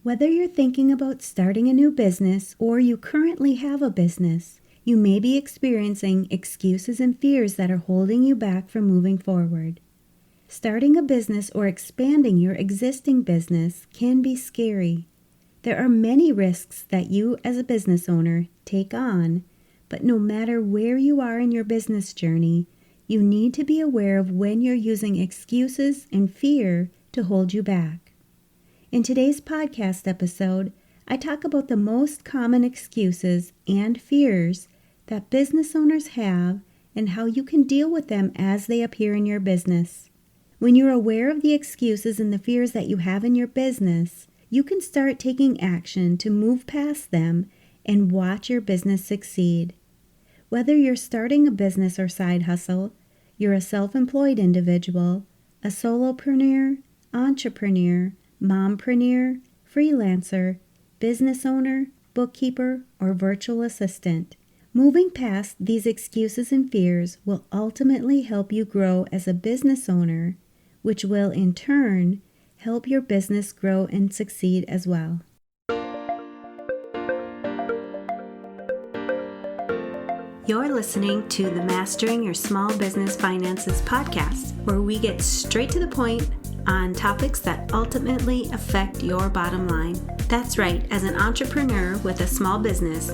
Whether you're thinking about starting a new business or you currently have a business, you may be experiencing excuses and fears that are holding you back from moving forward. Starting a business or expanding your existing business can be scary. There are many risks that you as a business owner take on, but no matter where you are in your business journey, you need to be aware of when you're using excuses and fear to hold you back. In today's podcast episode, I talk about the most common excuses and fears that business owners have and how you can deal with them as they appear in your business. When you're aware of the excuses and the fears that you have in your business, you can start taking action to move past them and watch your business succeed. Whether you're starting a business or side hustle, you're a self-employed individual, a solopreneur, entrepreneur, mompreneur, freelancer, business owner, bookkeeper, or virtual assistant. Moving past these excuses and fears will ultimately help you grow as a business owner, which will in turn help your business grow and succeed as well. You're listening to the Mastering Your Small Business Finances podcast, where we get straight to the point on topics that ultimately affect your bottom line. That's right, as an entrepreneur with a small business,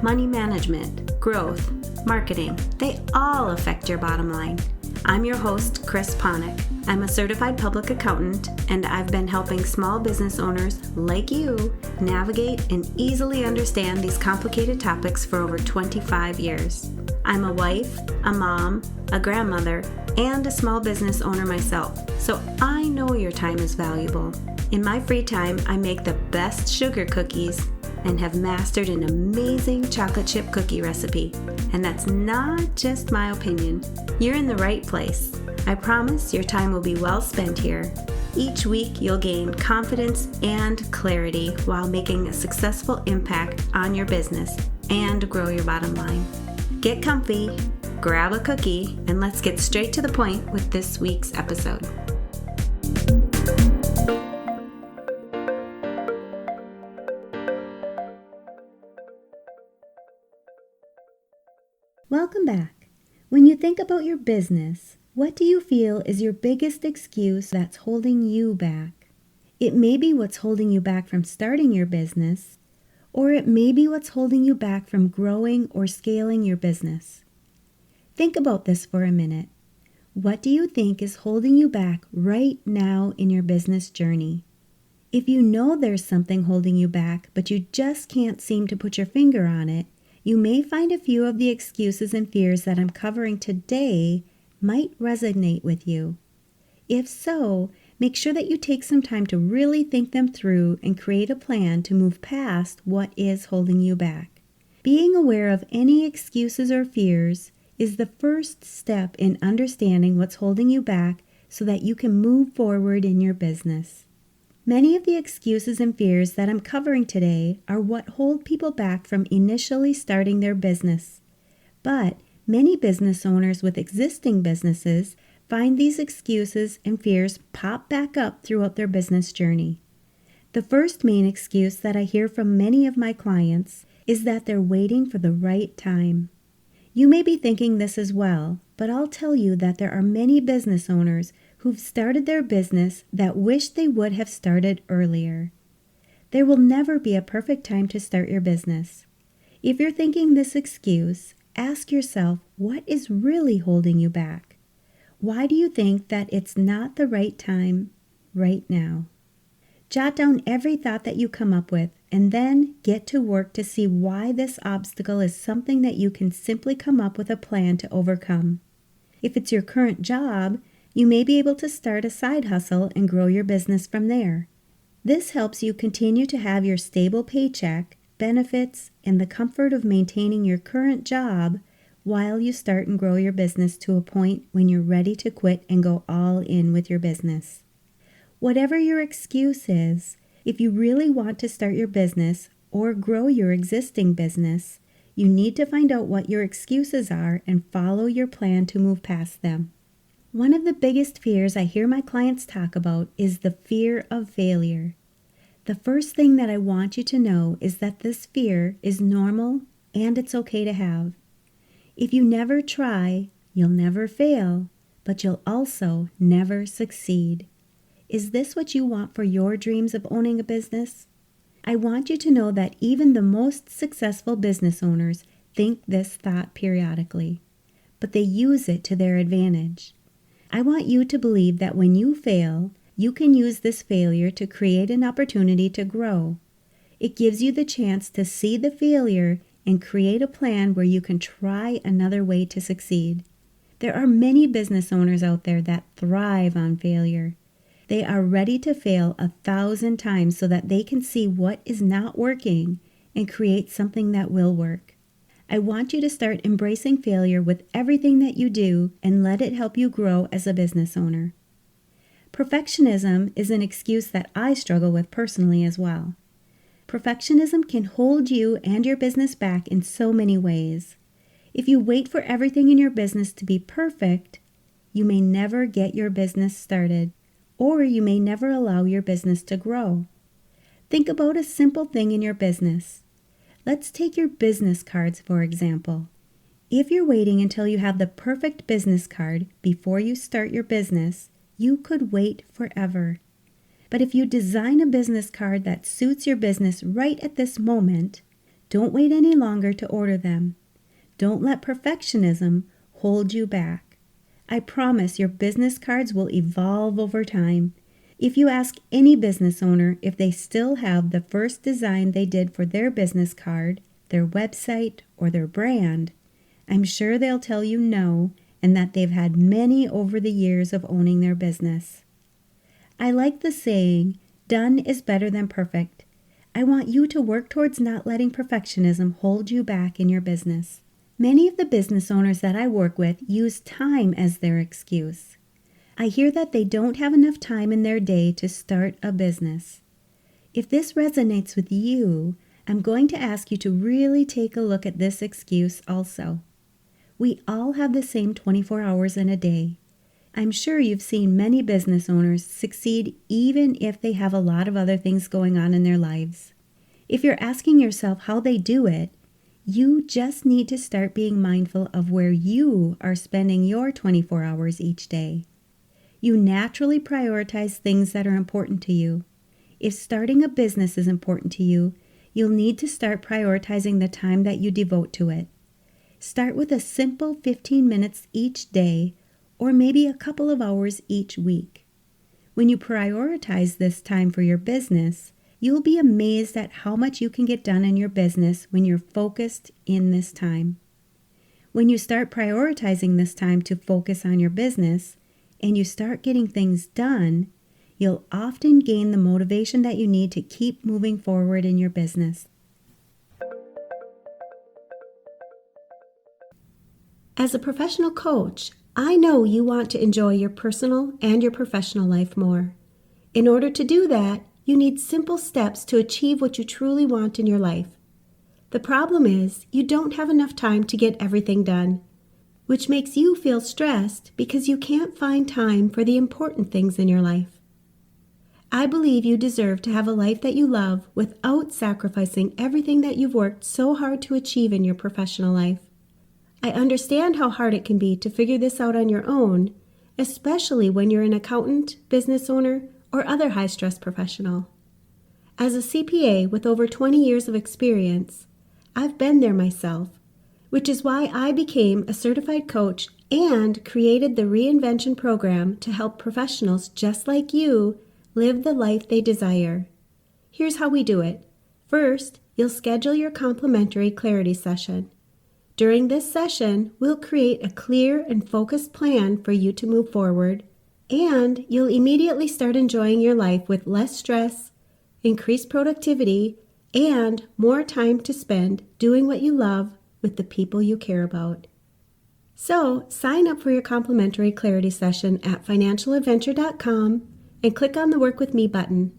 money management, growth, marketing, they all affect your bottom line. I'm your host, Chris Ponick. I'm a certified public accountant, and I've been helping small business owners like you navigate and easily understand these complicated topics for over 25 years. I'm a wife, a mom, a grandmother, and a small business owner myself, so I know your time is valuable. In my free time, I make the best sugar cookies and have mastered an amazing chocolate chip cookie recipe. And that's not just my opinion. You're in the right place. I promise your time will be well spent here. Each week, you'll gain confidence and clarity while making a successful impact on your business and grow your bottom line. Get comfy, grab a cookie, and let's get straight to the point with this week's episode. Welcome back. When you think about your business, what do you feel is your biggest excuse that's holding you back? It may be what's holding you back from starting your business, or it may be what's holding you back from growing or scaling your business. Think about this for a minute. What do you think is holding you back right now in your business journey? If you know there's something holding you back, but you just can't seem to put your finger on it, you may find a few of the excuses and fears that I'm covering today might resonate with you. If so, make sure that you take some time to really think them through and create a plan to move past what is holding you back. Being aware of any excuses or fears is the first step in understanding what's holding you back so that you can move forward in your business. Many of the excuses and fears that I'm covering today are what hold people back from initially starting their business. But many business owners with existing businesses find these excuses and fears pop back up throughout their business journey. The first main excuse that I hear from many of my clients is that they're waiting for the right time. You may be thinking this as well, but I'll tell you that there are many business owners who've started their business that wish they would have started earlier. There will never be a perfect time to start your business. If you're thinking this excuse, ask yourself what is really holding you back. Why do you think that it's not the right time right now? Jot down every thought that you come up with and then get to work to see why this obstacle is something that you can simply come up with a plan to overcome. If it's your current job, you may be able to start a side hustle and grow your business from there. This helps you continue to have your stable paycheck, benefits, and the comfort of maintaining your current job while you start and grow your business to a point when you're ready to quit and go all in with your business. Whatever your excuse is, if you really want to start your business or grow your existing business, you need to find out what your excuses are and follow your plan to move past them. One of the biggest fears I hear my clients talk about is the fear of failure. The first thing that I want you to know is that this fear is normal and it's okay to have. If you never try, you'll never fail, but you'll also never succeed. Is this what you want for your dreams of owning a business? I want you to know that even the most successful business owners think this thought periodically, but they use it to their advantage. I want you to believe that when you fail, you can use this failure to create an opportunity to grow. It gives you the chance to see the failure and create a plan where you can try another way to succeed. There are many business owners out there that thrive on failure. They are ready to fail 1,000 times so that they can see what is not working and create something that will work. I want you to start embracing failure with everything that you do and let it help you grow as a business owner. Perfectionism is an excuse that I struggle with personally as well. Perfectionism can hold you and your business back in so many ways. If you wait for everything in your business to be perfect, you may never get your business started, or you may never allow your business to grow. Think about a simple thing in your business. Let's take your business cards, for example. If you're waiting until you have the perfect business card before you start your business, you could wait forever. But if you design a business card that suits your business right at this moment, don't wait any longer to order them. Don't let perfectionism hold you back. I promise your business cards will evolve over time. If you ask any business owner if they still have the first design they did for their business card, their website, or their brand, I'm sure they'll tell you no, and that they've had many over the years of owning their business. I like the saying, done is better than perfect. I want you to work towards not letting perfectionism hold you back in your business. Many of the business owners that I work with use time as their excuse. I hear that they don't have enough time in their day to start a business. If this resonates with you, I'm going to ask you to really take a look at this excuse also. We all have the same 24 hours in a day. I'm sure you've seen many business owners succeed even if they have a lot of other things going on in their lives. If you're asking yourself how they do it, you just need to start being mindful of where you are spending your 24 hours each day. You naturally prioritize things that are important to you. If starting a business is important to you, you'll need to start prioritizing the time that you devote to it. Start with a simple 15 minutes each day, or maybe a couple of hours each week. When you prioritize this time for your business, you'll be amazed at how much you can get done in your business when you're focused in this time. When you start prioritizing this time to focus on your business and you start getting things done, you'll often gain the motivation that you need to keep moving forward in your business. As a professional coach, I know you want to enjoy your personal and your professional life more. In order to do that, you need simple steps to achieve what you truly want in your life. The problem is you don't have enough time to get everything done, which makes you feel stressed because you can't find time for the important things in your life. I believe you deserve to have a life that you love without sacrificing everything that you've worked so hard to achieve in your professional life. I understand how hard it can be to figure this out on your own, especially when you're an accountant, business owner, or other high-stress professional. As a CPA with over 20 years of experience, I've been there myself, which is why I became a certified coach and created the Reinvention program to help professionals just like you live the life they desire. Here's how we do it. First, you'll schedule your complimentary clarity session. During this session, we'll create a clear and focused plan for you to move forward, and you'll immediately start enjoying your life with less stress, increased productivity, and more time to spend doing what you love with the people you care about. So, sign up for your complimentary clarity session at financialadventure.com and click on the Work With Me button.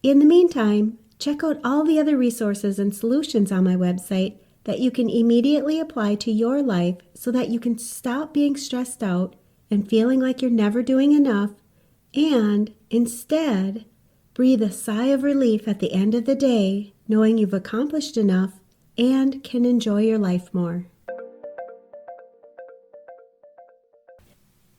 In the meantime, check out all the other resources and solutions on my website that you can immediately apply to your life so that you can stop being stressed out and feeling like you're never doing enough, and instead Breathe a sigh of relief at the end of the day, knowing you've accomplished enough and can enjoy your life more.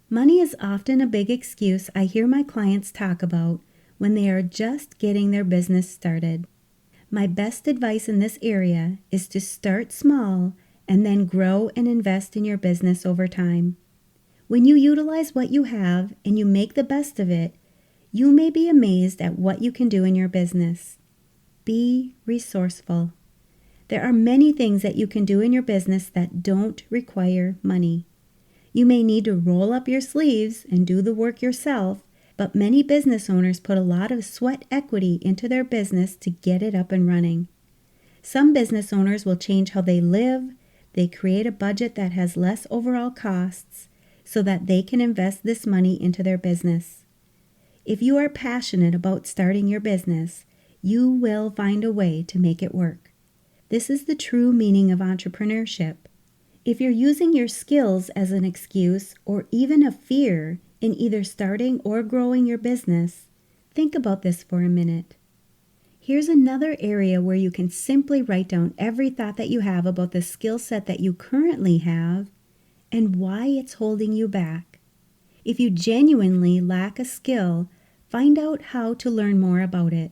Money is often a big excuse I hear my clients talk about when they are just getting their business started. My best advice in this area is to start small and then grow and invest in your business over time. When you utilize what you have and you make the best of it, you may be amazed at what you can do in your business. Be resourceful. There are many things that you can do in your business that don't require money. You may need to roll up your sleeves and do the work yourself, but many business owners put a lot of sweat equity into their business to get it up and running. Some business owners will change how they live. They create a budget that has less overall costs so that they can invest this money into their business. If you are passionate about starting your business, you will find a way to make it work. This is the true meaning of entrepreneurship. If you're using your skills as an excuse or even a fear in either starting or growing your business, think about this for a minute. Here's another area where you can simply write down every thought that you have about the skill set that you currently have and why it's holding you back. If you genuinely lack a skill, find out how to learn more about it.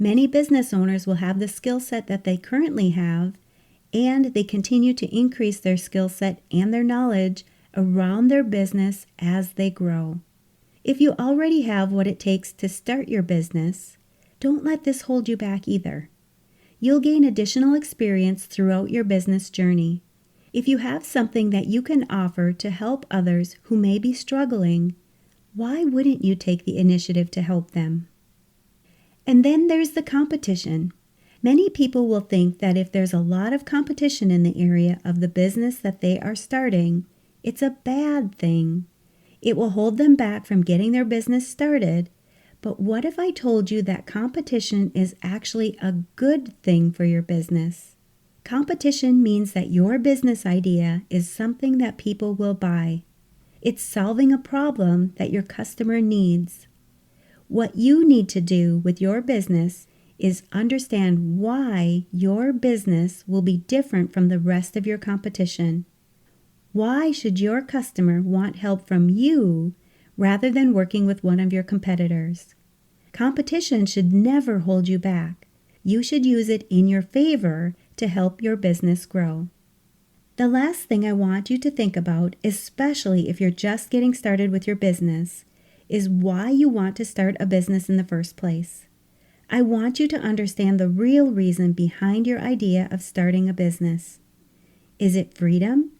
Many business owners will have the skill set that they currently have, and they continue to increase their skill set and their knowledge around their business as they grow. If you already have what it takes to start your business, don't let this hold you back either. You'll gain additional experience throughout your business journey. If you have something that you can offer to help others who may be struggling, why wouldn't you take the initiative to help them? And then there's the competition. Many people will think that if there's a lot of competition in the area of the business that they are starting, it's a bad thing. It will hold them back from getting their business started. But what if I told you that competition is actually a good thing for your business? Competition means that your business idea is something that people will buy. It's solving a problem that your customer needs. What you need to do with your business is understand why your business will be different from the rest of your competition. Why should your customer want help from you rather than working with one of your competitors? Competition should never hold you back. You should use it in your favor to help your business grow. The last thing I want you to think about, especially if you're just getting started with your business, is why you want to start a business in the first place. I want you to understand the real reason behind your idea of starting a business. Is it freedom?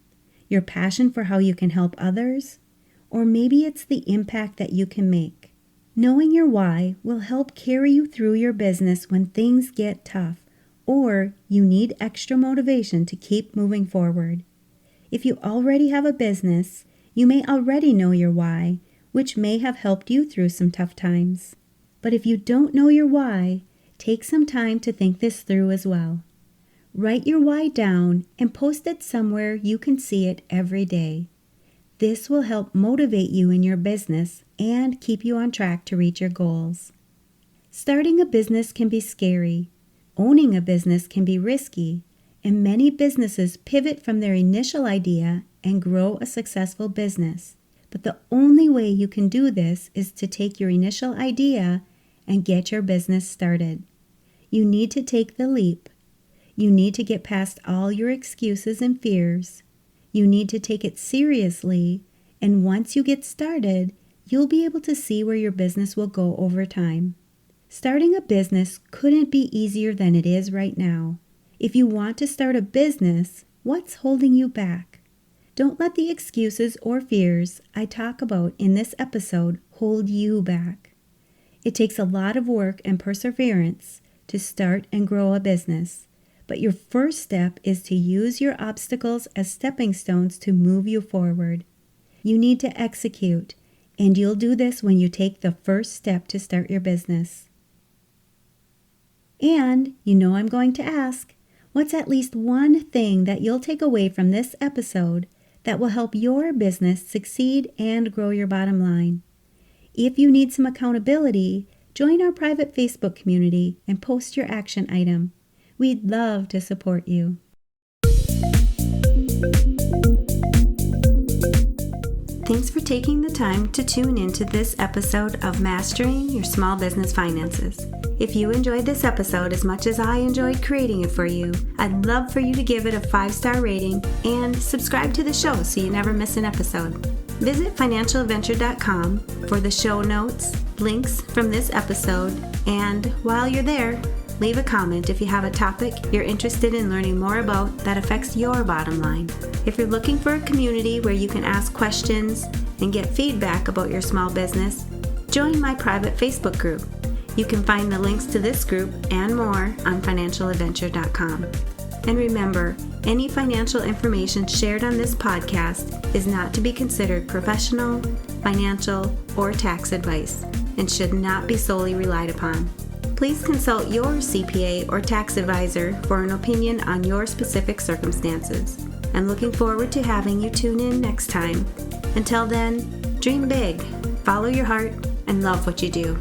Your passion for how you can help others? Or maybe it's the impact that you can make. Knowing your why will help carry you through your business when things get tough, or you need extra motivation to keep moving forward. If you already have a business, you may already know your why, which may have helped you through some tough times. But if you don't know your why, take some time to think this through as well. Write your why down and post it somewhere you can see it every day. This will help motivate you in your business and keep you on track to reach your goals. Starting a business can be scary. Owning a business can be risky, and many businesses pivot from their initial idea and grow a successful business. But the only way you can do this is to take your initial idea and get your business started. You need to take the leap. You need to get past all your excuses and fears. You need to take it seriously, and once you get started, you'll be able to see where your business will go over time. Starting a business couldn't be easier than it is right now. If you want to start a business, what's holding you back? Don't let the excuses or fears I talk about in this episode hold you back. It takes a lot of work and perseverance to start and grow a business, but your first step is to use your obstacles as stepping stones to move you forward. You need to execute, and you'll do this when you take the first step to start your business. And you know I'm going to ask, what's at least one thing that you'll take away from this episode that will help your business succeed and grow your bottom line? If you need some accountability, Join our private Facebook community and post your action item. We'd love to support you. Thanks for taking the time to tune into this episode of Mastering Your Small Business Finances. If you enjoyed this episode as much as I enjoyed creating it for you, I'd love for you to give it a 5-star rating and subscribe to the show so you never miss an episode. Visit financialadventure.com for the show notes, links from this episode, and while you're there, leave a comment if you have a topic you're interested in learning more about that affects your bottom line. If you're looking for a community where you can ask questions and get feedback about your small business, join my private Facebook group. You can find the links to this group and more on financialadventure.com. And remember, any financial information shared on this podcast is not to be considered professional, financial, or tax advice and should not be solely relied upon. Please consult your CPA or tax advisor for an opinion on your specific circumstances. I'm looking forward to having you tune in next time. Until then, dream big, follow your heart, and love what you do.